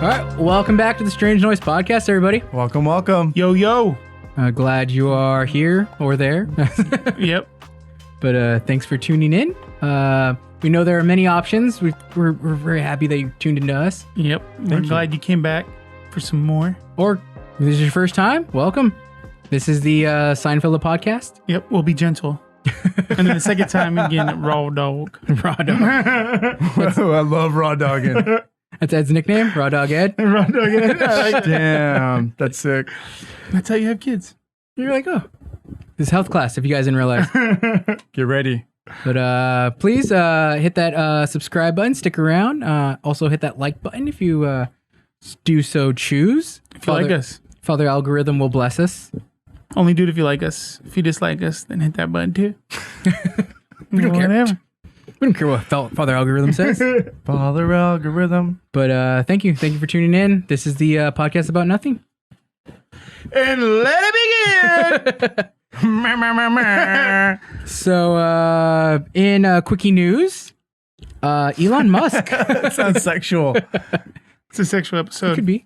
All right, welcome back to the Strange Noise Podcast, everybody. Welcome, welcome. Yo, yo. Glad you are here or there. Yep. But thanks for tuning in. We know there are many options. We're very happy that you tuned into us. Yep. We're glad you came back for some more. Or if this is your first time, welcome. This is the Seinfeld podcast. Yep. We'll be gentle. And then the second time, again, raw dog. Raw Dog. I love raw dogging. That's Ed's nickname, Raw Dog Ed. Raw dog. Yeah. Damn, that's sick. That's how you have kids. You're like, oh, this is health class if you guys didn't realize. Get ready. But please hit that subscribe button, stick around. Also hit that like button if you do so choose. If you like us. Father Algorithm will bless us. Only do it if you like us. If you dislike us, then hit that button too. We don't care. Whatever. We don't care what Father Algorithm says. Father Algorithm. But thank you for tuning in. This is the podcast about nothing. And let it begin. So in quickie news, Elon Musk. That sounds sexual. It's a sexual episode. Could be.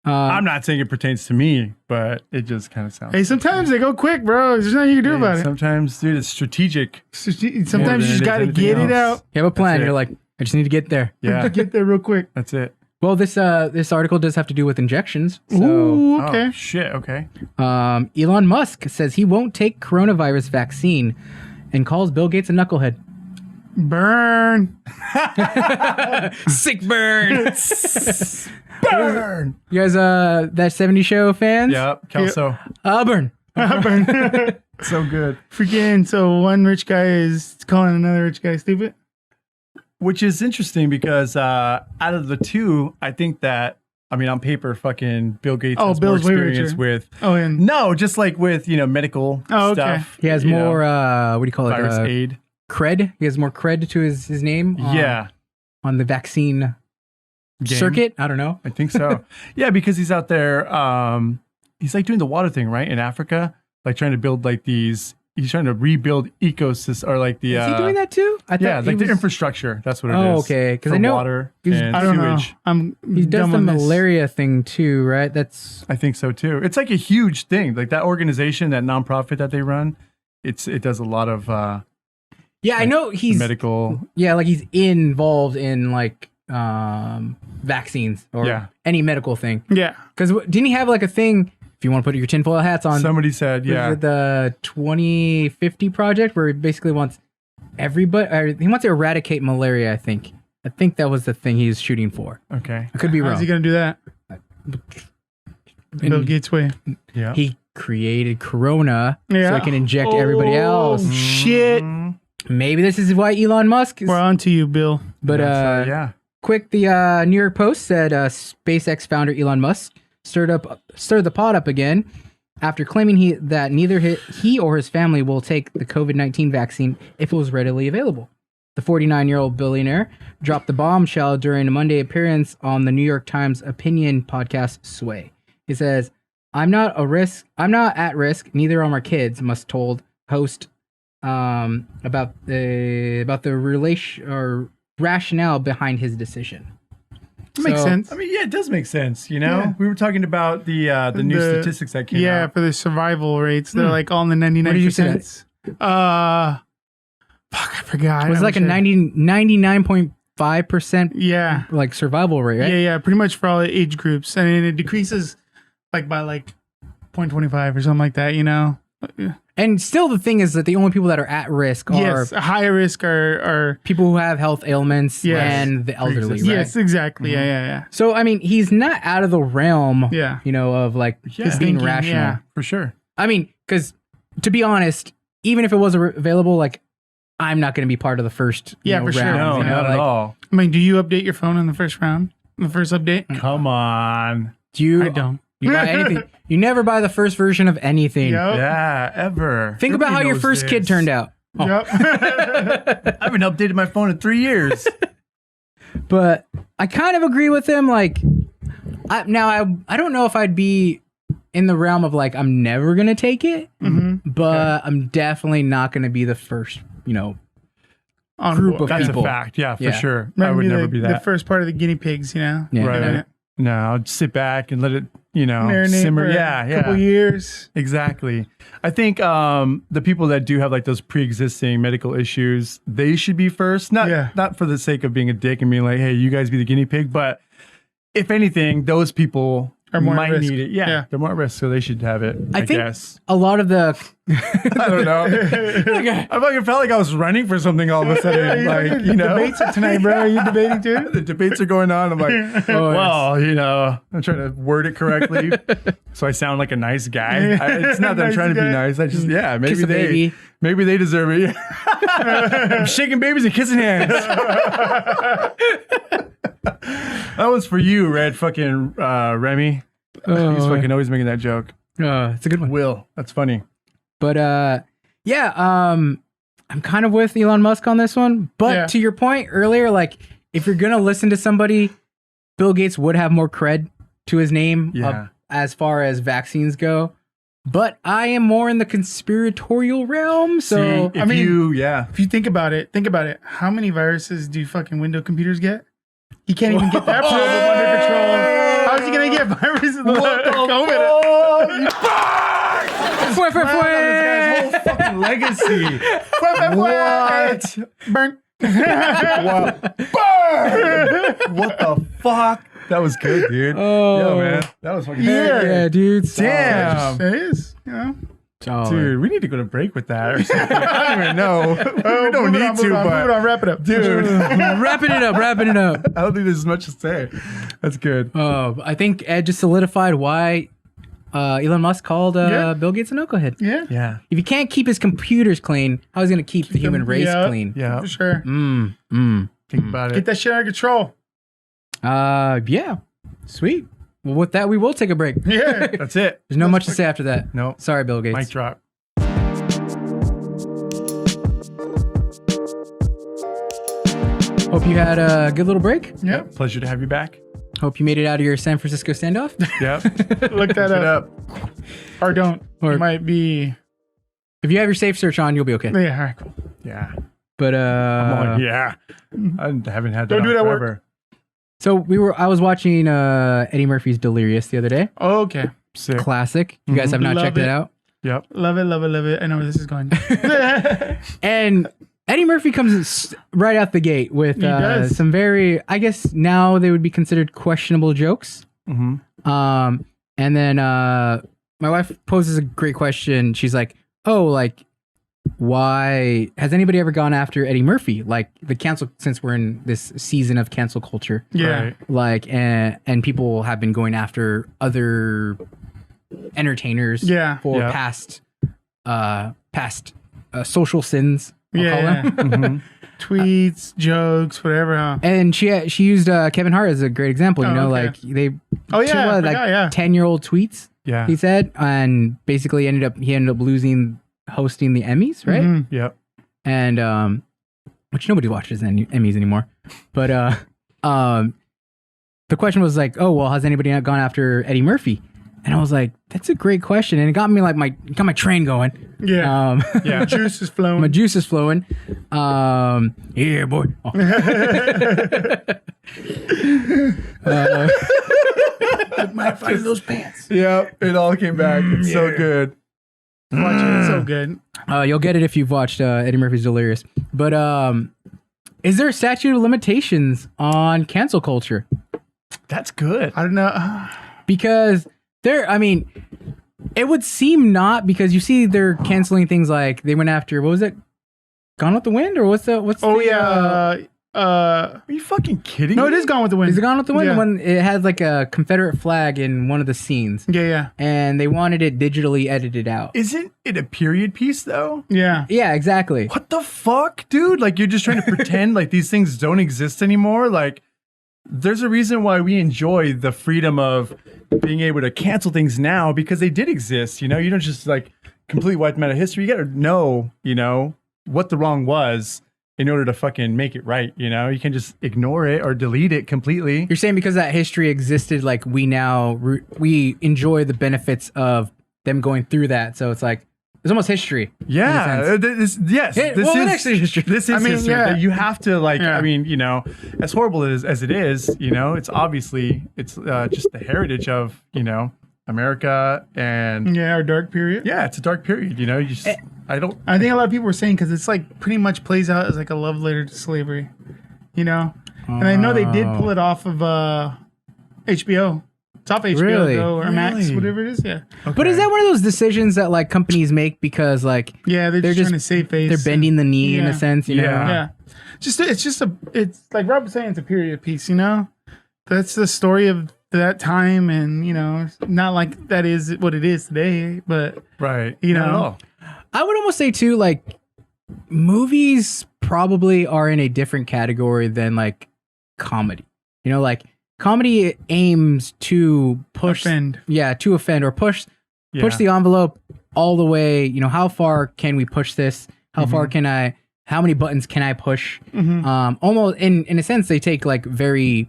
I'm not saying it pertains to me, but it just kind of sounds. Hey, sometimes they go quick, bro. There's nothing you can do about it. Sometimes, dude, it's strategic. Sometimes you just got to get it out. You have a plan. That's it. You're like, I just need to get there. Yeah, Get there real quick. that's it. Well, this article does have to do with injections. So, Ooh, okay. Oh, shit. Okay. Elon Musk says he won't take coronavirus vaccine and calls Bill Gates a knucklehead. Burn. Sick burn. Burn. You guys, that 70s show fans? Yep. Kelso. Burn. Burn. So good. Freaking, so one rich guy is calling another rich guy stupid. Which is interesting because out of the two, I think that, I mean, on paper, fucking Bill Gates has Bill's more way experience richer. with. Oh, and No, just like with, medical Oh, okay. stuff. He has you more, know, what do you call it? virus aid. Cred. He has more cred to his name. Yeah. On the vaccine Game. circuit. I don't know. I think so. Yeah, because he's out there. He's like doing the water thing, right? In Africa, like trying to build like these. He's trying to rebuild ecosystems or like the. Is he doing that too? I Yeah, thought like he the was- infrastructure. That's what it is. Oh, okay. Because For I know water he's- and I don't sewage. know. I'm he does dumb the on this. malaria thing too, right? That's I think so too. It's like a huge thing. Like that organization, that nonprofit that they run. It does a lot of yeah. I know he's medical. yeah, like he's involved in like vaccines or Yeah. any medical thing. Yeah. Because didn't he have like a thing? If you want to put your tinfoil hats on, Somebody said, was yeah. it the 2050 project where he basically wants everybody. Or he wants to eradicate malaria. I think that was the thing he's shooting for. Okay. I could be How's wrong. he going to do that? Bill Gates way. Yeah. He created Corona so Yeah. he can inject everybody else. Oh, shit. Mhm. Maybe this is why Elon Musk is. We're on to you, Bill. But yeah. quick, the New York Post said SpaceX founder Elon Musk stirred the pot up again after claiming that neither he or his family will take the COVID-19 vaccine if it was readily available. The 49-year-old billionaire dropped the bombshell during a Monday appearance on the New York Times opinion podcast Sway. He says, I'm not at risk, neither are my kids, Musk told host about the relation or rationale behind his decision. Makes sense. I mean, yeah, it does make sense. You know, Yeah. we were talking about the new statistics that came Yeah, out. for the survival rates. They're like all in the 99%. What did you say? Fuck, I forgot. It was like a 99.5% Yeah. like survival rate, right? Yeah, pretty much for all age groups. And it decreases like by like 0.25 or something like that, you know? And still the thing is that the only people that are at risk are Yes, higher risk are people who have health ailments Yes. and the elderly, right? yes, exactly. Yeah. So, I mean, he's not out of the realm, Yeah. of like Yeah. being Thinking, rational. yeah. For sure. I mean, because to be honest, even if it was available, like, I'm not going to be part of the first Yeah, for sure. round, No, you know, not like, at all. I mean, do you update your phone in the first round? The first update? Come on. Do you? I don't. You buy anything? You never buy the first version of anything. Yep. Yeah, ever. Think about how Everybody your knows first kid this. turned out. Oh. Yep. I haven't updated my phone in 3 years. But I kind of agree with him. Like, I don't know if I'd be in the realm of like I'm never gonna take it, Mhm. but I'm definitely not gonna be the first, on Group of That's people. a fact. Yeah, for Yeah. sure. I Remind would me never the, be the that. first part of the guinea pigs, you know. Yeah. Right. Doing it. No, I'll sit back and let it, Marinate simmer. for Yeah, a couple yeah. years. Exactly. I think the people that do have like those pre-existing medical issues, they should be first. Not for the sake of being a dick and being like, hey, you guys be the guinea pig, but if anything, those people Are more at might risk. need it. Yeah, they're more at risk, so they should have it. I think guess. a lot of the I don't know. I fucking felt like I was running for something all of a sudden. Like, the debates are tonight, bro. Are you debating too? The debates are going on. I'm like, well, I'm trying to word it correctly so I sound like a nice guy. It's not that I'm Nice trying to be guy. nice. I just, Kiss a baby. maybe they deserve it. I'm shaking babies and kissing hands. That was for you, Red fucking Remy. He's fucking always making that joke. it's a good one. Will, that's funny. But I'm kind of with Elon Musk on this one. But to your point earlier, like if you're gonna listen to somebody, Bill Gates would have more cred to his name as far as vaccines go. But I am more in the conspiratorial realm. So See, if you think about it, how many viruses do fucking Windows computers get? He can't even get that problem under control. How is he gonna get viruses? COVID? This guy's whole fucking legacy. What? Burn. What? Burn! What the fuck? That was good, dude. Oh. Yeah, man. That was fucking yeah, dude. Damn. It is, you know. Dude, we need to go to break with that or something. I don't even know. We don't need to, move but on, wrap it up. dude, wrapping it up. I don't think there's much to say. That's good. I think Ed just solidified why Elon Musk called Bill Gates a knucklehead. Yeah. Yeah. If he can't keep his computers clean, how is he going to keep the human race clean? Yeah. For sure. Think about Get it. that shit under control. Yeah. Sweet. Well, with that, we will take a break. Yeah. That's it. There's no much to say after that. No. Sorry, Bill Gates. Mic drop. Hope you had a good little break. Yeah. Pleasure to have you back. Hope you made it out of your San Francisco standoff. Yep. Look that Look it up. up. Or don't. Or- It might be. If you have your safe search on, you'll be okay. Yeah. All right. Cool. Yeah. But I'm like, yeah. I haven't had that. Don't do on that work. forever. so I was watching Eddie Murphy's Delirious the other day. Okay. Sick. Classic. You guys have not Love checked it it. out. Yep. Love it. Love it. Love it. I know where this is going. And Eddie Murphy comes right out the gate with does. some very, I guess now they would be considered questionable jokes. Mm-hmm. And then my wife poses a great question. She's like, "Oh, like, why has anybody ever gone after Eddie Murphy? Like the cancel, since we're in this season of cancel culture, Yeah. Right. like, and people have been going after other entertainers, Yeah. for Yeah. past social sins." I'll call Yeah. them. Mm-hmm. Tweets, jokes, whatever. Huh? And she used Kevin Hart as a great example. You Oh, know, okay. like they Oh yeah. I like forgot, yeah. 10-year-old tweets. Yeah. He said, and basically he ended up losing hosting the Emmys, right? Mhm. Yep. And which nobody watches Emmys anymore. But the question was like, "Oh, well, has anybody not gone after Eddie Murphy?" And I was like, "That's a great question," and it got me like got my train going. Yeah. Yeah. Juice is flowing. My juice is flowing. Yeah, boy. Oh. Might find those pants. Yep. It all came back. It's so yeah. good. Watch it. It's so good. You'll get it if you've watched Eddie Murphy's Delirious. But is there a statute of limitations on cancel culture? That's good. I don't know. Because it would seem not, because you see they're canceling things like they went after, what was it? Gone with the Wind, or what's Oh the, yeah. Are you fucking kidding No, me? it is Gone with the Wind. Is it Gone with the Wind? Yeah. When it has like a Confederate flag in one of the scenes, Yeah. and they wanted it digitally edited out. Isn't it a period piece though? Yeah. Yeah, exactly. What the fuck, dude? Like you're just trying to pretend like these things don't exist anymore. Like there's a reason why we enjoy the freedom of being able to cancel things now, because they did exist. You know, you don't just like completely wipe them out of history. You got to know, what the wrong was in order to fucking make it right. You can just ignore it or delete it completely. You're saying because that history existed, like we now we enjoy the benefits of them going through that. So it's like It's almost history. Yeah. in a sense. This actually history. This is I mean, history. yeah. That you have to like. Yeah. I mean, you know, as horrible as it is, you know, it's obviously just the heritage of America and Yeah, our dark period. yeah, it's a dark period. You know, you just I don't. I think a lot of people were saying because it's like pretty much plays out as like a love letter to slavery, And I know they did pull it off of HBO. It's off HBO Really? Go or Max, Really? whatever it is. Yeah, But is that one of those decisions that like companies make because like yeah, they're just trying to save face. they're bending the knee in Yeah. a sense, you know? Yeah. Yeah, it's like Rob was saying, it's a period piece. That's the story of that time, and it's not like that is what it is today, but Right. You Not at know. all. I would almost say too, like movies probably are in a different category than like comedy. Like comedy aims to push, offend. to offend or push Yeah. the envelope all the way. How far can we push this? How far can how many buttons can I push? Mhm. Almost in a sense, they take like very,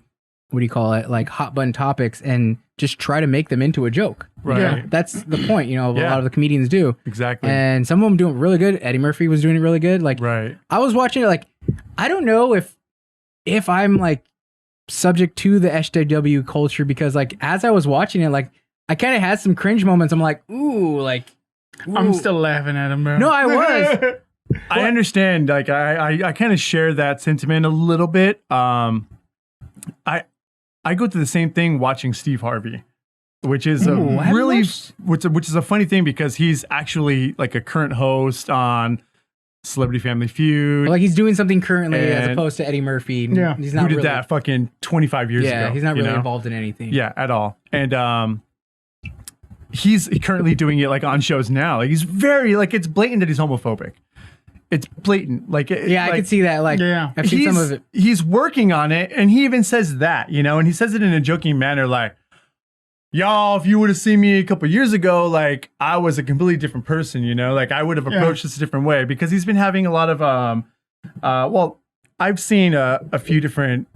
what do you call it? Like hot button topics and just try to make them into a joke. Right. Yeah. That's the point, a Yeah. lot of the comedians do. Exactly. And some of them do it really good. Eddie Murphy was doing it really good. Like Right. I was watching it, like I don't know if I'm like subject to the SJW culture, because like as I was watching it, like I kind of had some cringe moments. I'm like, ooh, like I'm ooh. still laughing at him, bro. No, I was. I understand. Like I kind of share that sentiment a little bit. I go through the same thing watching Steve Harvey, which is Ooh, I haven't really watched- which is a funny thing because he's actually like a current host on Celebrity Family Feud. Like he's doing something currently as And- opposed to Eddie Murphy. Yeah. He's who not did really, that fucking 25 years ago? Yeah, he's not you really know? involved in anything. Yeah, at all. And he's currently doing it like on shows now. Like he's very like it's blatant that he's homophobic. It's blatant. Like Yeah, I like, can see that. Like Yeah. I've seen some of it. He's working on it, and he even says that, and he says it in a joking manner, like, y'all, if you would have seen me a couple years ago, like I was a completely different person, like I would have approached this a different way, because he's been having a lot of well, I've seen a few different,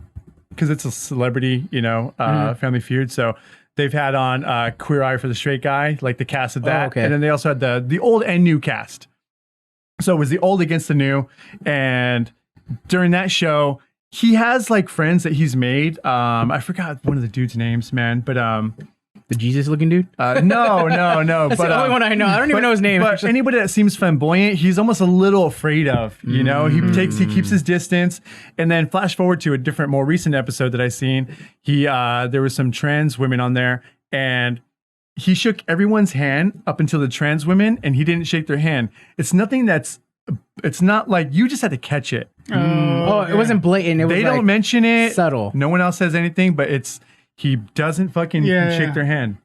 because it's a celebrity, Family Feud, so they've had on Queer Eye for the Straight Guy, like the cast of that, okay. and then they also had the old and new cast. So it was the old against the new, and during that show, he has like friends that he's made. I forgot one of the dudes' names, man, but The Jesus looking dude. no. That's but the only one I know. I don't even know his name. But actually. anybody that seems flamboyant, he's almost a little afraid of. He keeps his distance. And then flash forward to a different, more recent episode that I seen. There was some trans women on there, and he shook everyone's hand up until the trans women, and he didn't shake their hand. It's not like you just had to catch it. It wasn't blatant. It was They like don't mention it. subtle. No one else says anything, but he doesn't fucking Yeah. shake their hand.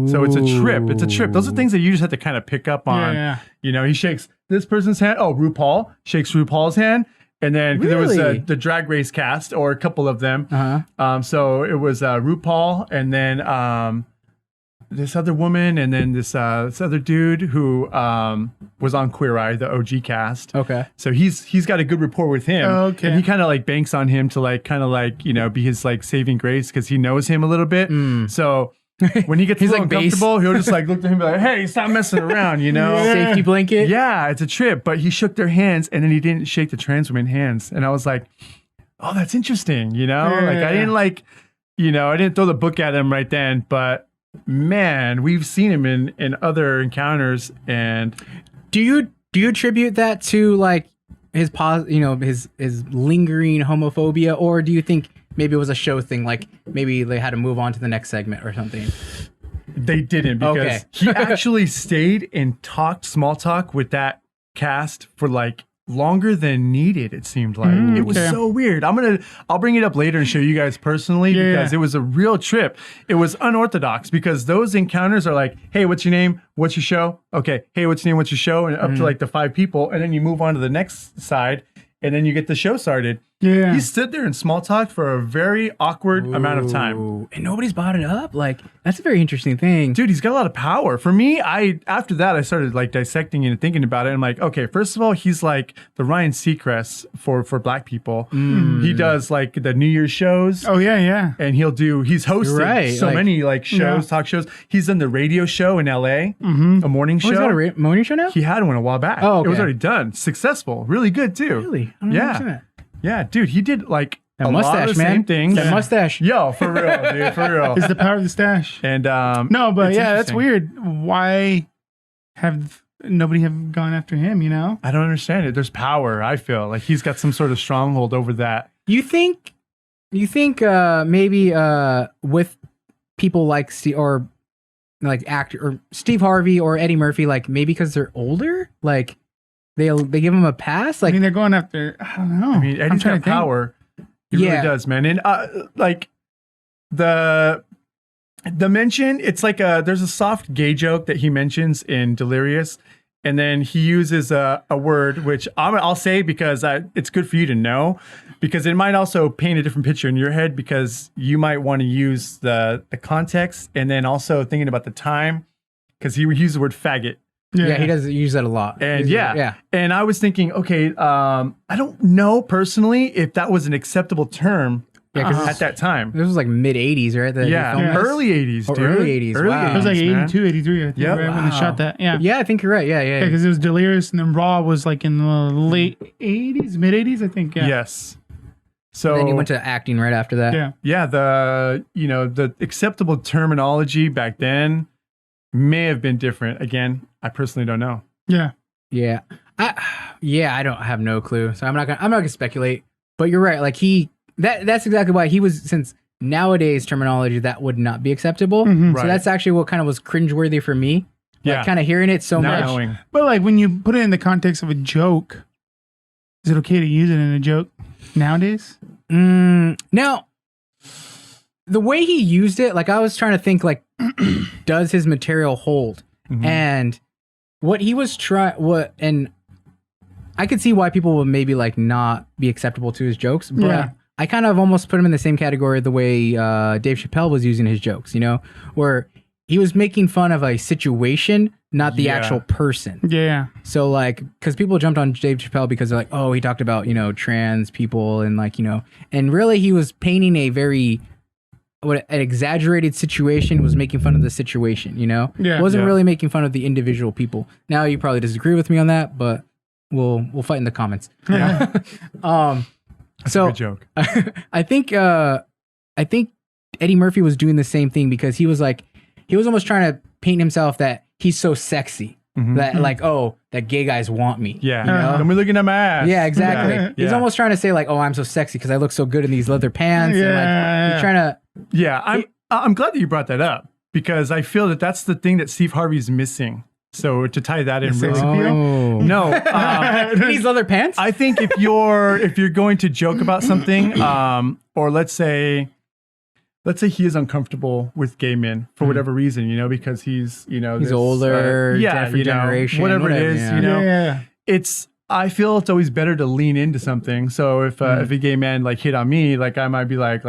So it's a trip. It's a trip. Those are things that you just have to kind of pick up on. Yeah. He shakes this person's hand. Oh, RuPaul shakes RuPaul's hand. And then 'cause there was Really? the Drag Race cast, or a couple of them. Uh-huh. So it was RuPaul, and then this other woman, and then this other dude who was on Queer Eye, the OG cast. Okay. So he's got a good rapport with him. Okay. And he kind of like banks on him to like kind of like, be his like saving grace, because he knows him a little bit. So when he gets a He's little like base. uncomfortable, he'll just like look at him and be like, hey, stop messing around, Safety blanket. Yeah, it's a trip. But he shook their hands, and then he didn't shake the trans women's hands. And I was like, oh, that's interesting, Like I didn't I didn't throw the book at him right then, but man, we've seen him in other encounters. And Do you attribute that to like his his lingering homophobia, or do you think maybe it was a show thing, like maybe they had to move on to the next segment or something? they didn't, because Okay. he actually stayed and talked small talk with that cast for like longer than needed. It seemed like it was okay. so weird. I'll bring it up later and show you guys personally, because it was a real trip. It was unorthodox, because those encounters are like, hey, what's your name? What's your show? Okay. Hey, what's your name? What's your show? And up to like the 5 people. And then you move on to the next side, and then you get the show started. Yeah. He stood there in small talk for a very awkward amount of time. Ooh, and nobody's brought it up. Like, that's a very interesting thing. Dude, he's got a lot of power. For me, after that I started like dissecting and thinking about it. I'm like, okay, first of all, he's like the Ryan Seacrest for black people. He does like the New Year's shows. Oh yeah. And he's hosted right, so like- many like shows, talk shows. He's done the radio show in LA, a morning show. Oh, he's got a morning show now? He had one a while back. Oh, okay. It was already done. Successful. Really good too. Really? I don't Yeah. know that. Yeah, dude, he did like That a lot mustache, of the man. same things. That mustache. Yo, for real, dude, for real. It's the power of the stash. And No, but it's yeah, that's interesting. weird. Why have nobody have gone after him? You know? I don't understand it. There's power. I feel like he's got some sort of stronghold over that. You think maybe with people like or like actor or Steve Harvey or Eddie Murphy, like maybe because they're older, like they give them a pass, I like mean, they're going after. I don't know. I mean, Eddie's got power. He Yeah. really does, man. And like the mention, it's like there's a soft gay joke that he mentions in Delirious, and then he uses a word which I'll say because it's good for you to know, because it might also paint a different picture in your head, because you might want to use the context, and then also thinking about the time, because he would use the word faggot. yeah, he does use that a lot. And He's- yeah. And I was thinking, okay, I don't know personally if that was an acceptable term Yeah, 'cause at that time. This was like mid '80s, right? That he Yeah, filmed this? early 80s, Oh, dude. early 80s, wow. It was like man. 82, 83, I think, Yep. right, when they Wow. shot that. Yeah. Yeah, I think you're right. Yeah. Because it was Delirious, and then Raw was like in the late 80s, mid 80s, I think. Yeah. Yes. So And then he went to acting right after that. Yeah. the acceptable terminology back then may have been different. Again, I personally don't know. Yeah. Yeah. I don't have no clue. So I'm not gonna speculate. But you're right. Like that's exactly why he was, since nowadays terminology that would not be acceptable. Mhm. So Right. that's actually what kind of was cringeworthy for me. Like Yeah. kind of hearing it so Not much. knowing. But like when you put it in the context of a joke, is it okay to use it in a joke nowadays? Now, the way he used it, like I was trying to think, like, does his material hold? Mhm. And what he was and I could see why people would maybe like not be acceptable to his jokes, but Yeah. I kind of almost put him in the same category the way Dave Chappelle was using his jokes, you know, where he was making fun of a situation, not the Yeah. actual person. Yeah. So like, because people jumped on Dave Chappelle because they're like, oh, he talked about, you know, trans people and like, you know, and really he was painting a very an exaggerated situation, was making fun of the situation, you know? Yeah. Wasn't Yeah. really making fun of the individual people. Now you probably disagree with me on that, but we'll fight in the comments. Yeah. So Good joke. I think Eddie Murphy was doing the same thing, because he was almost trying to paint himself that he's so sexy. Mhm. That like, oh, that gay guys want me. Yeah. You know? Don't be looking at my ass. Yeah, exactly. Yeah. He's Yeah. almost trying to say like, oh, I'm so sexy because I look so good in these leather pants. And like, Yeah. he's trying to. Yeah, I'm glad that you brought that up, because I feel that that's the thing that Steve Harvey's missing. So to tie that in The really sex appeal? Oh. no, He needs leather pants. I think if you're going to joke about something, or let's say he is uncomfortable with gay men for whatever reason, you know, because he's He's older, different generation, whatever it whatever, is, yeah. you know, Yeah. I feel it's always better to lean into something. So if a gay man like hit on me, like I might be like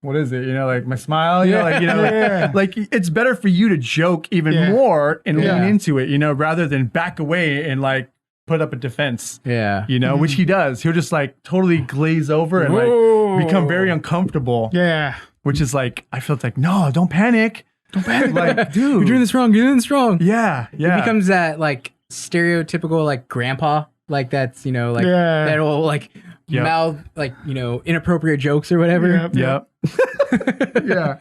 what is it? You know, like my smile, you know, like, you know, Yeah. like it's better for you to joke even Yeah. more and Yeah. lean into it, you know, rather than back away and like put up a defense, Yeah. you know, which he does. He'll just like totally glaze over and like become very uncomfortable, Yeah. which is like, I feel like, no, don't panic. Don't panic. Like, dude. You're doing this wrong. You're doing this wrong. Yeah. Yeah. It becomes that like stereotypical like grandpa, like that's, you know, like Yeah. that'll like Yep. mouth like, you know, inappropriate jokes or whatever. Yep. Yep. Yeah.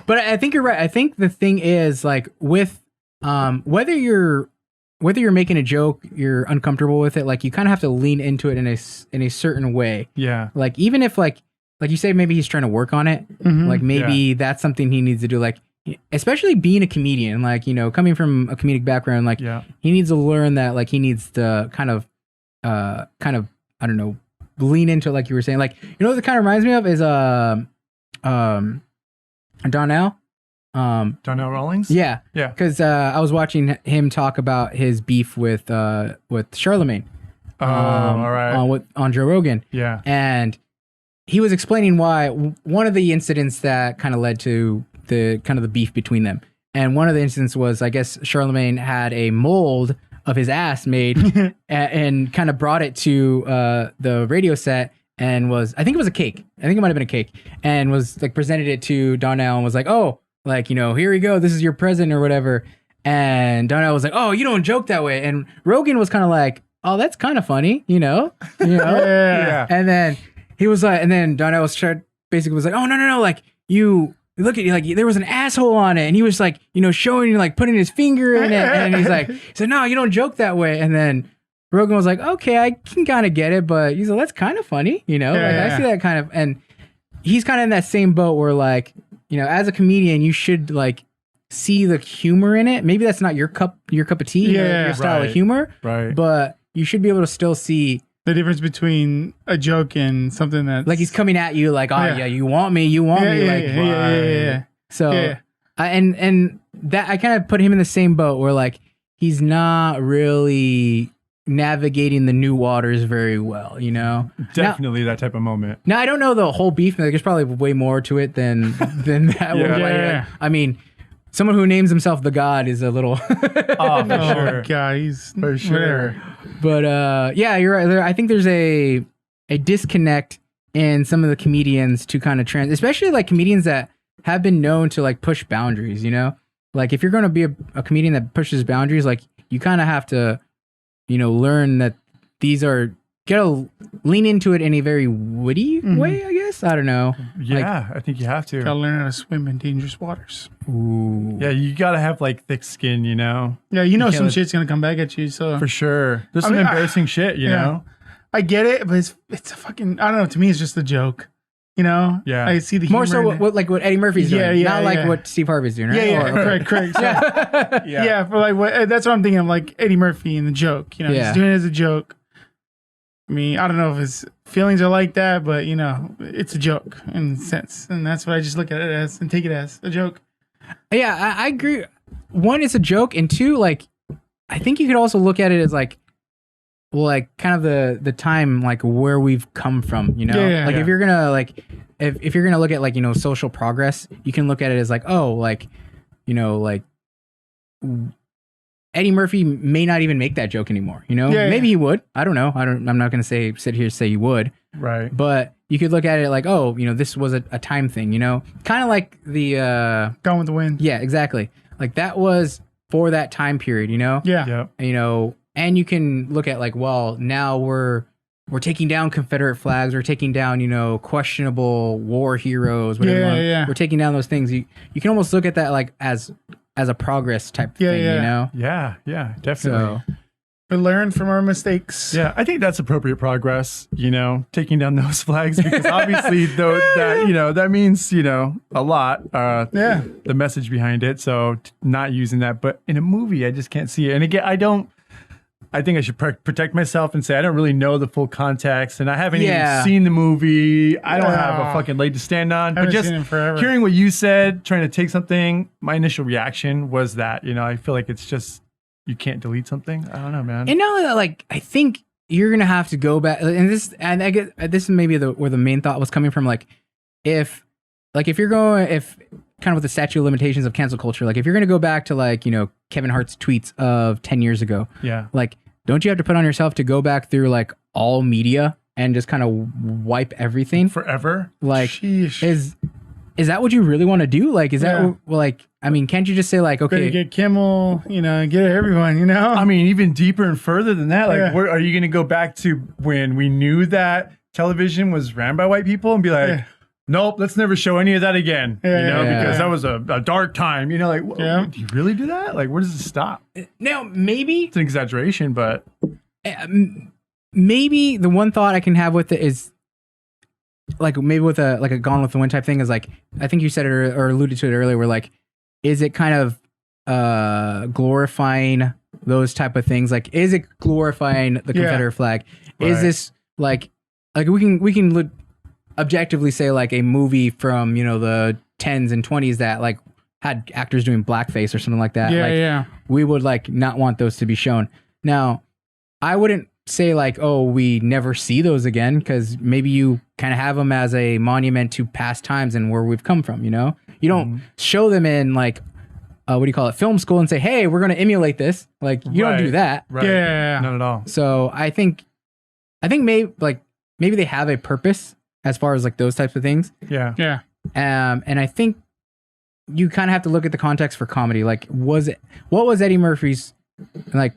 But I think you're right. I think the thing is like with whether you're making a joke, you're uncomfortable with it, like you kind of have to lean into it in a certain way. Yeah. Like even if like you say maybe he's trying to work on it, Mhm. like maybe that's something he needs to do, like especially being a comedian, like, you know, coming from a comedic background, like Yeah. he needs to learn that, like he needs to kind of I don't know, lean into it, like you were saying. Like, you know what it kind of reminds me of is Darnell. Darnell Rawlings? Yeah. Yeah. Because I was watching him talk about his beef with Charlemagne. all right. on Joe Rogan. Yeah. And he was explaining why one of the incidents that kind of led to the beef between them. And one of the incidents was, I guess, Charlemagne had a mold of his ass made and kind of brought it to the radio set and I think it was a cake. I think it might have been a cake, and was like presented it to Donnell and was like, oh, like, you know, here you go. This is your present or whatever. And Donnell was like, oh, you don't joke that way. And Rogan was kind of like, oh, that's kind of funny, you know? Yeah. And then he was like, and then Donnell was basically was like, oh, no, like you look at you, like there was an asshole on it. And he was like, you know, showing you, like putting his finger in it. And he's like, he said, no, you don't joke that way. And then Rogan was like, okay, I can kind of get it, but he's like, that's kind of funny, you know? I see that kind of, and he's kind of in that same boat where, like, you know, as a comedian, you should like see the humor in it. Maybe that's not your cup of tea, your style of humor, right? But you should be able to still see the difference between a joke and something that, like, he's coming at you like, oh yeah, you want me, like, So, and that I kind of put him in the same boat where, like, he's not really navigating the new waters very well, you know. Definitely that type of moment. Now I don't know the whole beef. Like, there's probably way more to it than that. I mean, someone who names himself the God is a little. Oh, for sure. God, he's for sure. But yeah, you're right. I think there's a disconnect in some of the comedians to kind of especially like comedians that have been known to like push boundaries. You know, like if you're going to be a comedian that pushes boundaries, like you kind of have to, you know, learn that these are, gotta lean into it in a very witty way, I guess. I don't know. Yeah, I think you have to. Gotta learn how to swim in dangerous waters. Ooh. Yeah, you gotta have like thick skin, you know? Yeah, you know some shit's gonna come back at you, so. For sure. There's some embarrassing shit, you know? I get it, but it's a fucking, I don't know, to me it's just a joke. You know? Yeah. I see the humor. More so what Eddie Murphy's doing. Not like what Steve Harvey's doing, right? Correct. So, yeah, for like, that's what I'm thinking of, like Eddie Murphy and the joke. You know, he's doing it as a joke. I mean, I don't know if his feelings are like that, but, you know, it's a joke in a sense. And that's what I just look at it as and take it as a joke. Yeah, I agree. One, it's a joke. And two, like, I think you could also look at it as like, well, like kind of the time, like where we've come from, you know, if you're gonna like, if you're gonna look at like, you know, social progress, you can look at it as like, oh, like, you know, like Eddie Murphy may not even make that joke anymore, you know, maybe he would. I don't know. I'm not gonna sit here and say he would. Right. But you could look at it like, oh, you know, this was a time thing, you know, kind of like the Gone with the Wind. Yeah, exactly. Like that was for that time period, you know. Yeah. You know. And you can look at like, well, now we're taking down Confederate flags. We're taking down, you know, questionable war heroes. Whatever We're taking down those things. You can almost look at that like as a progress type thing, you know? Yeah, definitely. So, we learn from our mistakes. Yeah, I think that's appropriate progress, you know, taking down those flags, because obviously that, you know, that means, you know, a lot, the message behind it. So not using that, but in a movie, I just can't see it. And again, I think I should protect myself and say I don't really know the full context, and I haven't even seen the movie. I don't have a fucking leg to stand on. But just hearing what you said, trying to take something, my initial reaction was that, you know, I feel like it's just, you can't delete something. I don't know, man. And now that, like, I think you're gonna have to go back, and I get this is maybe where the main thought was coming from. Like, if you're going, if kind of with the statute of limitations of cancel culture, like if you're gonna go back to like, you know, Kevin Hart's tweets of 10 years ago, like, don't you have to put on yourself to go back through like all media and just kind of wipe everything forever? Like, sheesh. Is that what you really want to do? Like, is that like, I mean, can't you just say like, okay, get Kimmel, you know, get everyone, you know? I mean, even deeper and further than that, like, where are you going to go back to when we knew that television was ran by white people and be like, nope, let's never show any of that again, you know, because that was a dark time, you know, like, do you really do that? Like, where does it stop? Now, maybe it's an exaggeration, but maybe the one thought I can have with it is like, maybe with a Gone with the Wind type thing is like, I think you said it or alluded to it earlier, where like, is it kind of glorifying those type of things? Like, is it glorifying the Confederate flag? Is this like we can objectively say like a movie from, you know, the 10s and 20s that like had actors doing blackface or something like that. We would like not want those to be shown. Now, I wouldn't say like, oh, we never see those again, because maybe you kind of have them as a monument to past times and where we've come from. You know, you don't show them in like what do you call it, film school, and say, hey, we're going to emulate this. Like you don't do that. Right. Yeah, not at all. So I think maybe they have a purpose as far as like those types of things. yeah. And I think you kind of have to look at the context for comedy. Like, what was Eddie Murphy's, like,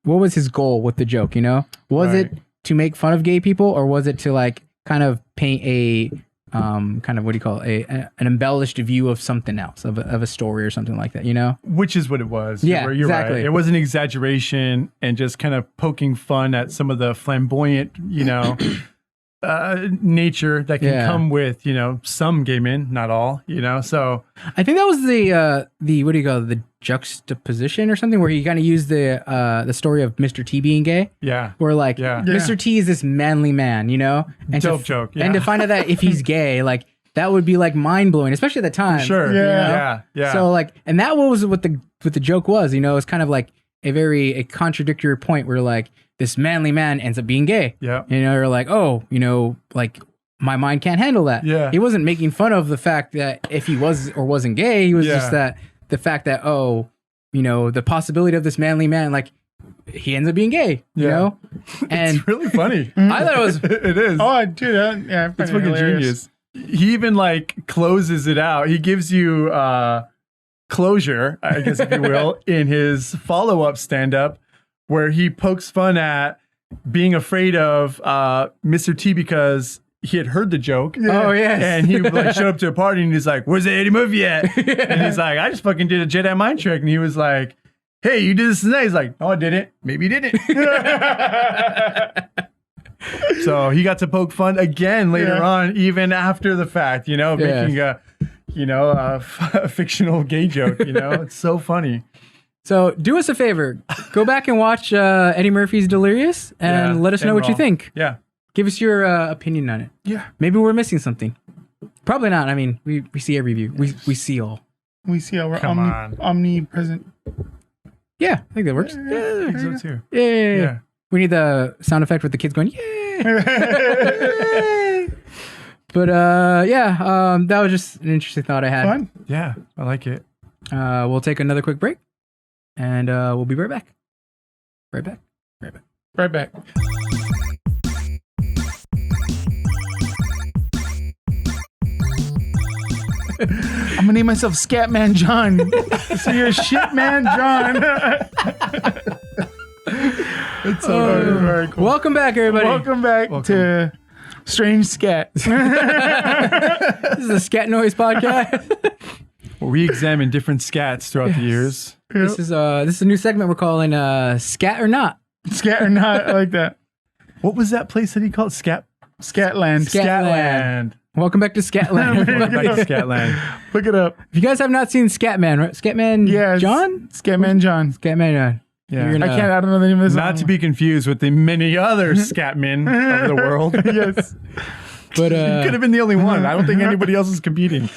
what was his goal with the joke? You know, was it to make fun of gay people, or was it to like kind of paint a kind of, what do you call it, an embellished view of something else, of a story or something like that? You know, which is what it was. Yeah, you're exactly. Right. It was an exaggeration and just kind of poking fun at some of the flamboyant, you know. Nature that can come with, you know, some gay men, not all, you know. So I think that was the what do you call it, the juxtaposition or something, where he kind of used the story of Mr. T being gay. Yeah. Where like Mr. T is this manly man, you know, and dope joke. Yeah. And to find out that if he's gay, like that would be like mind blowing, especially at the time. For sure. Yeah. Yeah. So like, and that was what the joke was, you know. It's kind of like a contradictory point where like this manly man ends up being gay. Yeah. You know, you're like, oh, you know, like my mind can't handle that. Yeah. He wasn't making fun of the fact that if he was or wasn't gay, he was just that the fact that, oh, you know, the possibility of this manly man, like he ends up being gay, you know? And it's really funny. I thought it was, it is. Oh, dude, yeah, it's fucking genius. He even like closes it out. He gives you closure, I guess, if you will, in his follow-up stand-up, where he pokes fun at being afraid of Mr. T because he had heard the joke. Oh, yes. And he like showed up to a party and he's like, where's the Eddie Murphy at? And he's like, I just fucking did a Jedi mind trick. And he was like, hey, you did this today. He's like, no, I didn't. Maybe you didn't. So he got to poke fun again later on, even after the fact, you know, making a fictional gay joke, you know. It's so funny. So do us a favor, go back and watch Eddie Murphy's Delirious and let us know what you think. Yeah. Give us your opinion on it. Yeah. Maybe we're missing something. Probably not. I mean, we see every view. We see all. We see how we're Come on. omnipresent. Yeah, I think that works. I think so too. Yeah. We need the sound effect with the kids going, yeah. But that was just an interesting thought I had. Fun. Yeah, I like it. We'll take another quick break, and we'll be right back. Right back. Right back. I'm gonna name myself Scatman John. So you're Shitman John. It's so very cool. Welcome back, everybody. Welcome back to Strange Scat. This is a Scat Noise podcast. We examine different scats throughout the years. This is a new segment we're calling Scat or Not. Scat or Not, I like that. What was that place that he called? Scatland. Scatland. Welcome back to Scatland. Welcome back to Scatland. Look it up. If you guys have not seen Scatman, right? Scatman John? Scatman John. Scatman John. Yeah. I don't know the name of this. Not to be confused with the many other scatmen of the world. Yes. But he could have been the only one. I don't think anybody else is competing.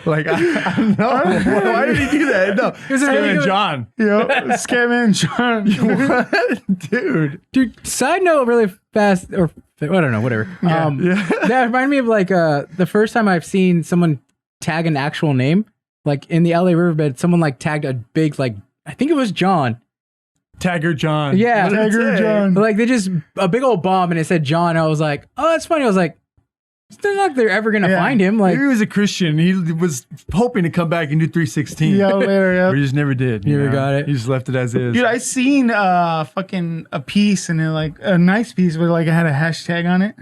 Like, I don't know. Why did he do that? No. Scatman John. Scatman John. What? Dude, side note really fast, or I don't know, whatever. That reminded me of like the first time I've seen someone tag an actual name. Like in the LA riverbed, someone like tagged a big, like, I think it was John. Tagger John. Yeah. Tagger John. Like they just, a big old bomb and it said John. I was like, oh, that's funny. I was like, it's not like they're ever going to find him. Like, maybe he was a Christian. He was hoping to come back and do 316. Yeah, later, yeah. But he just never did. You never got it. He just left it as is. Dude, I seen fucking a piece and it like a nice piece where like I had a hashtag on it.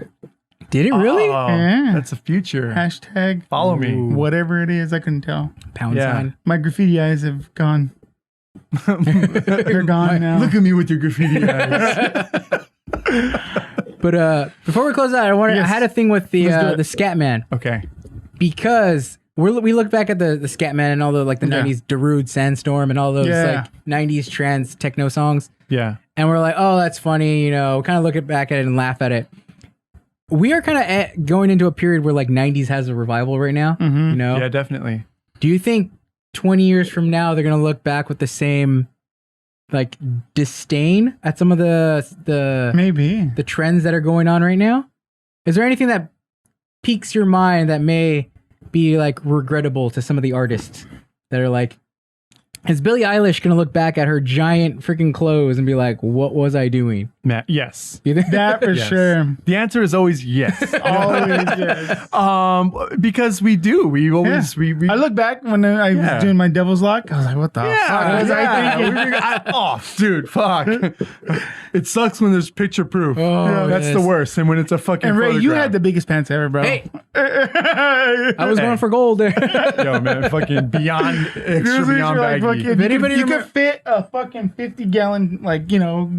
did it really? Oh, Yeah. that's a future. Hashtag. Follow me. Whatever it is, I couldn't tell. Pound sign. My graffiti eyes have gone. They're gone now. Look at me with your graffiti eyes. But before we close out, I had a thing with the Scatman. Okay. Because we look back at the Scatman and all the like the 90s Darude Sandstorm and all those like 90s trance techno songs. Yeah. And we're like, oh, that's funny, you know, kind of look back at it and laugh at it. We are kind of going into a period where like 90s has a revival right now, you know? Yeah, definitely. Do you think 20 years from now they're going to look back with the same like disdain at some of Maybe the trends that are going on right now? Is there anything that piques your mind that may be like regrettable to some of the artists that are like, is Billie Eilish gonna look back at her giant freaking clothes and be like, what was I doing? Matt, yes. You think that for sure. The answer is always yes. Always yes. Because we do. We always we I look back when I was doing my Devil's Lock. I was like, what the fuck was I thinking? Oh, dude, fuck. It sucks when there's picture proof. That's the worst. And when it's a fucking And Ray, photograph. you had the biggest pants ever, bro. Hey, I was going for gold there. Yo, man, fucking beyond extra, beyond like baggy. fucking, you could fit a fucking 50-gallon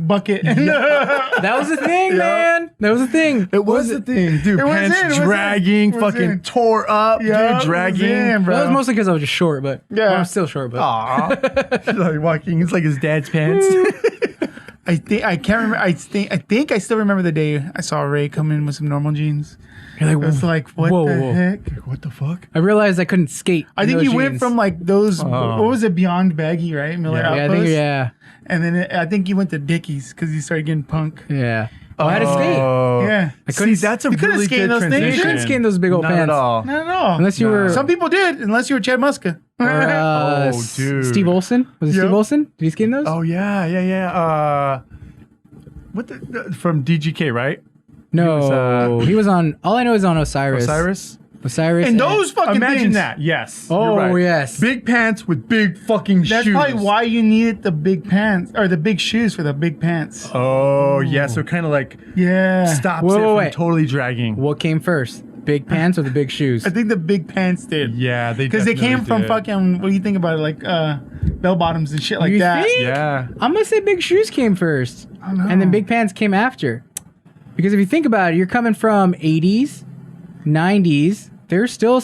bucket. That was the thing, man. That was the thing. It was the thing, dude. It was Pants in, it was dragging, in. It was fucking in. tore up, Yeah, dude, dragging. it was in, bro. That was mostly because I was just short, but Yeah. I'm still short, but Aw. Like walking, it's like his dad's pants. I can't remember. I think I still remember the day I saw Ray come in with some normal jeans. you're like, I was like, what whoa, the whoa. heck? What the fuck? I realized I couldn't skate. I think in you those went jeans. from like those. What was it? Beyond baggy, right? Miller Yeah. yeah, I Outpost. think yeah. And then I think you went to Dickies because you started getting punk. Yeah. Oh, I had to skate. Yeah. I couldn't. See, that's a you couldn't really skate in good those things. You transition. couldn't skate in those big old Not pants. at all. Not at all. Unless you were. Some people did, unless you were Chad Muska. Oh, dude. Steve Olsen? Was it Yep. Steve Olsen? Did he skate in those? Oh yeah. What from DGK, right? no. He was on. All I know is on Osiris. Osiris. And those fucking Imagine things. that. Yes. Oh, you're right. yes. Big pants with big fucking That's shoes. probably why you needed the big pants or the big shoes for the big pants. Oh yeah. So kind of like Yeah. stops Wait, it from wait. totally dragging. What came first? Big pants or the big shoes? I think the big pants did. Yeah, they Because they came definitely from did. fucking, what do you think about it? Like bell bottoms and shit like You that. think? Yeah. I'm gonna say big shoes came first, I know. and then big pants came after. Because if you think about it, you're coming from 80s, 90s. There's still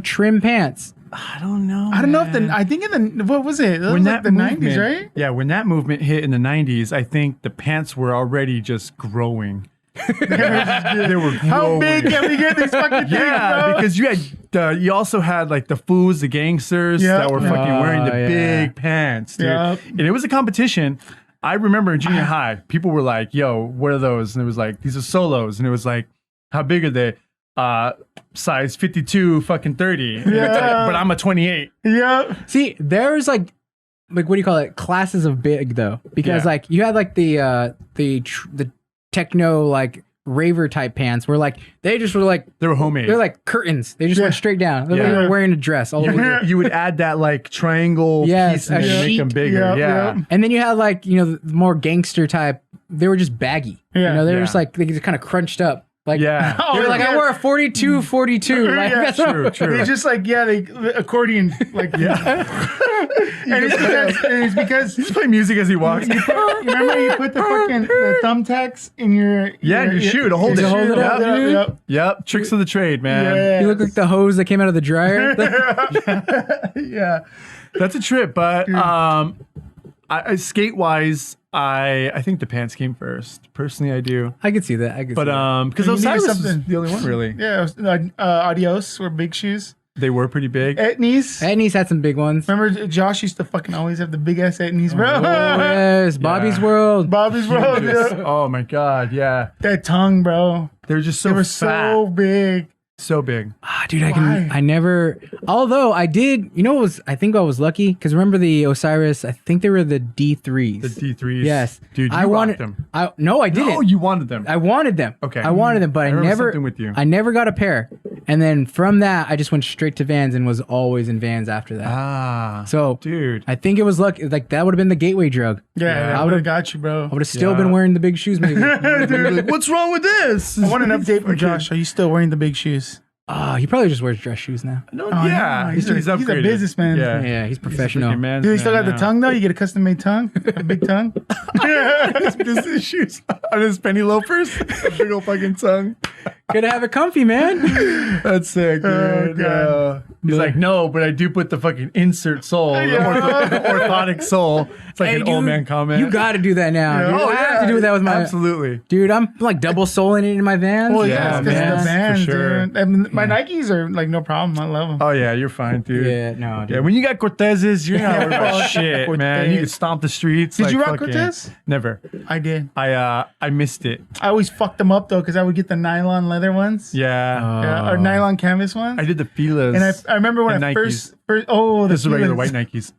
trim pants. I don't know. I don't know if I think in the, what was it? That was like the 90s, right? Yeah, when that movement hit in the 90s, I think the pants were already just growing. They were growing. How big can we get these fucking things, Yeah, bro? because you also had like the fools, the gangsters Yep. that were fucking wearing the yeah. big pants, dude. Yep. And it was a competition. I remember in junior high, people were like, "Yo, what are those?" And it was like, "These are solos." And it was like, "How big are they?" Size 52, fucking 30. And it's like, but I'm a 28. Yeah. See, there's like what do you call it? Classes of big though, because Yeah. like you had like the techno like raver type pants where like they just were like They were homemade. they're like curtains. They just went straight down. They're Yeah. like wearing a dress all over. You would add that like triangle Yes, piece and a then make sheet. them bigger. Yep, yeah. yep. And then you had like the more gangster type. They were just baggy. Yeah. They were Yeah. just like they just kind of crunched up. Like Yeah. they were like I yeah. wore a 42. Like Yeah, that's what- True. They just like, they accordion, like, and it's because He's playing music as he walks. you remember you put the fucking the thumbtacks in your Yeah, in your shoe to hold it. hold it up, dude. Yep. Yep. Tricks of the trade, man. Yeah. You look like the hose that came out of the dryer. Yeah. That's a trip, but I skate wise, I think the pants came first. Personally, I do. I could see that. I could But see that. because You needed Osiris was something. the only one really. Yeah. Adios were big shoes. They were pretty big. Etnies. Etnies had some big ones. Remember, Josh used to fucking always have the big ass Etnies, bro. Oh, yes, Bobby's Yeah. World. Bobby's World. Yeah. Oh my god, yeah. That tongue, bro. They were just so They were fat. so big. So big. Ah, dude, Why? I never. Although I did, I think I was lucky because remember the Osiris. I think they were the D3s. The D3s. Yes, Dude, you I wanted them. No, I didn't. Oh, you wanted them. I wanted them. Okay. I wanted them, but I remember never. something with you. I never got a pair, and then from that, I just went straight to Vans and was always in Vans after that. Ah. So, dude. I think it was lucky. Like that would have been the gateway drug. Yeah, I I would would've- have got you, bro. I would have still Yeah. been wearing the big shoes, maybe. Like, what's wrong with this? I want an update from Josh. Are you still wearing the big shoes? Oh, he probably just wears dress shoes now. No, Oh, yeah. no, He's he's a upgraded. businessman. Yeah. Yeah, he's professional. Freaking man's Dude, you still man got the now. tongue though? You get a custom made tongue? A big tongue? His business shoes on his penny loafers. Big old fucking tongue. Gotta have it comfy, man. That's sick, dude. Oh, God. He's like, no, but I do put the fucking insert sole, the orthotic sole. It's like Hey, an old dude, man comment. You got to do that now. Yeah. dude. Oh, I have have to do that with my absolutely. dude. I'm like double soling it in my Vans. Well, Yeah, yeah, man, the Vans, for sure. dude. And my Nikes are like no problem. I love them. Oh yeah, you're fine, dude. Yeah, no, dude. Yeah, when you got Cortezes, you're not worried about shit, Cortez. man. You can stomp the streets. Did like you rock fucking- Cortez? Never. I did. I missed it. I always fucked them up though because I would get the nylon leather ones. Yeah. Yeah, or nylon canvas ones. I did the Filas. And I remember when and I Nikes. first oh, the This is regular Filas. white Nikes.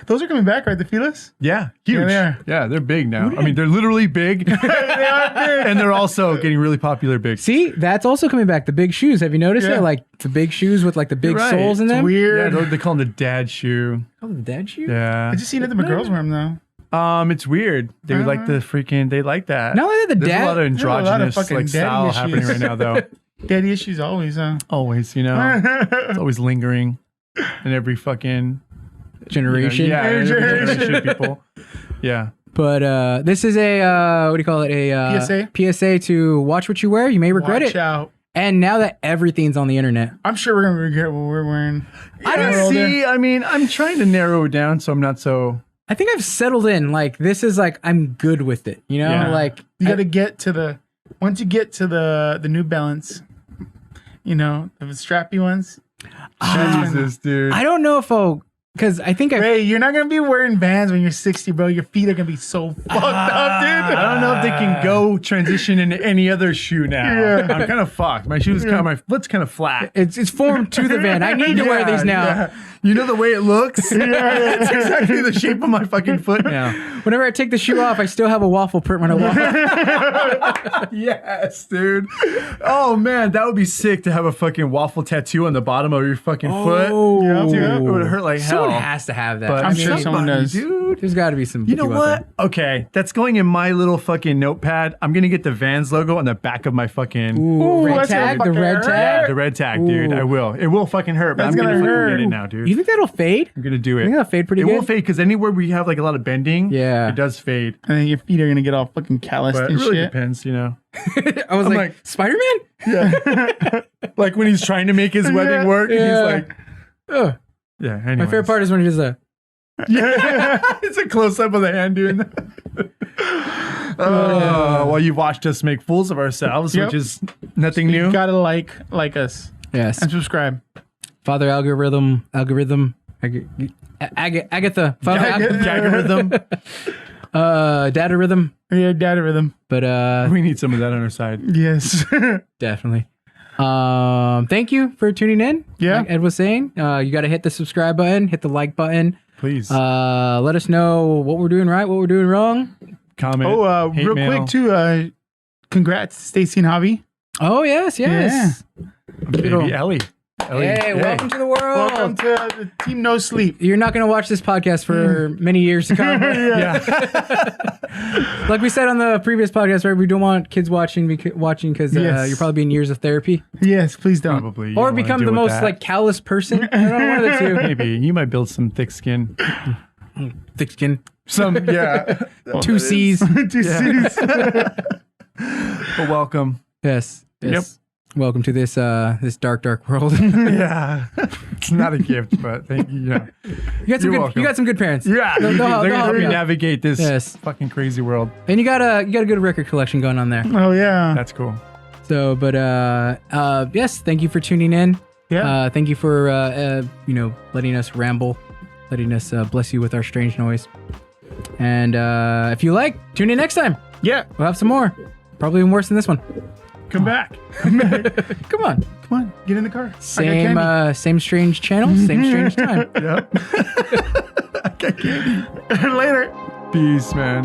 Those are coming back, right? The Filas? Yeah, huge. they are. Yeah, they're big now. I mean, they're literally big. They are big. And they're also getting really popular big. See, that's also coming back. The big shoes. Have you noticed Yeah. it? Like the big shoes with like the big You're right. soles in It's them. Yeah, weird. they call them the dad shoe. Oh, the dad shoe. Yeah. I just seen nothing but girls wear them though. It's weird. They would like the freaking. They like that. Not only that, the There's dad- a lot of There's a lot of androgynous fucking like daddy style issues. happening right now, though. Daddy issues always, huh? Always, you know, it's always lingering in every fucking Generation. Yeah, Every every generation. generation of people. Yeah. But this is a what do you call it? A PSA? PSA to watch what you wear. You may regret Watch it. out. And now that everything's on the internet, I'm sure we're gonna regret what we're wearing. I When we're don't older. see. I mean, I'm trying to narrow it down so I'm not so. I think I've settled in. Like this is like I'm good with it. You know, Yeah. like You got to get to the once you get to the New Balance, you know, the strappy ones. Jesus, dude. I don't know if I'll because I think I Ray, you're not gonna be wearing Vans when you're 60, bro. Your feet are gonna be so fucked up, dude. I don't know if they can go transition into any other shoe now. Yeah. I'm kind of fucked. My shoes kind of, my foot's kind of flat. it's formed to the van. I need to wear these now. Yeah. You know the way it looks? It's exactly the shape of my fucking foot now. Whenever I take the shoe off, I still have a waffle print when I walk. Yes, dude. Oh man, that would be sick to have a fucking waffle tattoo on the bottom of your fucking foot. Yeah, dude. It would hurt like hell. Someone has to have that. But I'm sure someone somebody, does. dude. There's got to be some. You know people out what? Okay, that's going in my little fucking notepad. I'm gonna get the Vans logo on the back of my fucking. there. Ooh, red that's gonna tag. The fucking red hurt. tag. Yeah, the red tag, dude. Ooh. I will. It will fucking hurt, but That's I'm gonna gonna fucking hurt. get it now, dude. You think that'll fade? I'm gonna do it. I think that'll fade pretty It good. will fade because anywhere we have like a lot of bending, Yeah. it does fade. And then your feet are gonna get all fucking calloused But it and really shit. depends, you know. I was I'm like, like- Spider-Man? Like when he's trying to make his webbing work, and Yeah. he's like, Ugh. yeah. My Anyways. favorite part is when he does a. Yeah, it's a close up of the hand doing that. Well, you've watched us make fools of ourselves, Yep. which is nothing new. You gotta like us Yes. and subscribe. Father algorithm. Agatha. Father Algorithm. Data rhythm. Yeah, data rhythm. But We need some of that on our side. Yes. definitely. Thank you for tuning in. Yeah. Like Ed was saying, you got to hit the subscribe button, hit the like button. Please Let us know what we're doing right, what we're doing wrong. comment. Oh, hate real mail. quick too. Congrats, Stacy and Javi. Oh yes, yes. Baby Ellie. Hey, welcome to the world. Welcome to the Team No Sleep. You're not going to watch this podcast for many years to come. Yeah. Like we said on the previous podcast, right? We don't want kids watching because Yes. you're probably in years of therapy, Yes, please don't. Probably. You or don't wanna become deal the with most that. like callous person. I don't know, one of the two. Maybe you might build some thick skin. Thick skin, Some yeah. 2 C's. Two C's. But welcome. Yes. Yes. Welcome to this this dark world. Yeah. It's not a gift, but thank you. Yeah. You got some You're good. welcome. You got some good parents. Yeah. They'll They're help gonna help you you out. navigate this Yes. fucking crazy world. And you got a good record collection going on there. Oh yeah. That's cool. So, but yes, thank you for tuning in. Yeah. Thank you for letting us ramble, letting us bless you with our strange noise. And if you like, tune in next time. Yeah. We'll have some more. Probably even worse than this one. Come back. Come on. Come on, get in the car. Same strange channel, same strange time. Yep. I got candy. Later. Peace, man.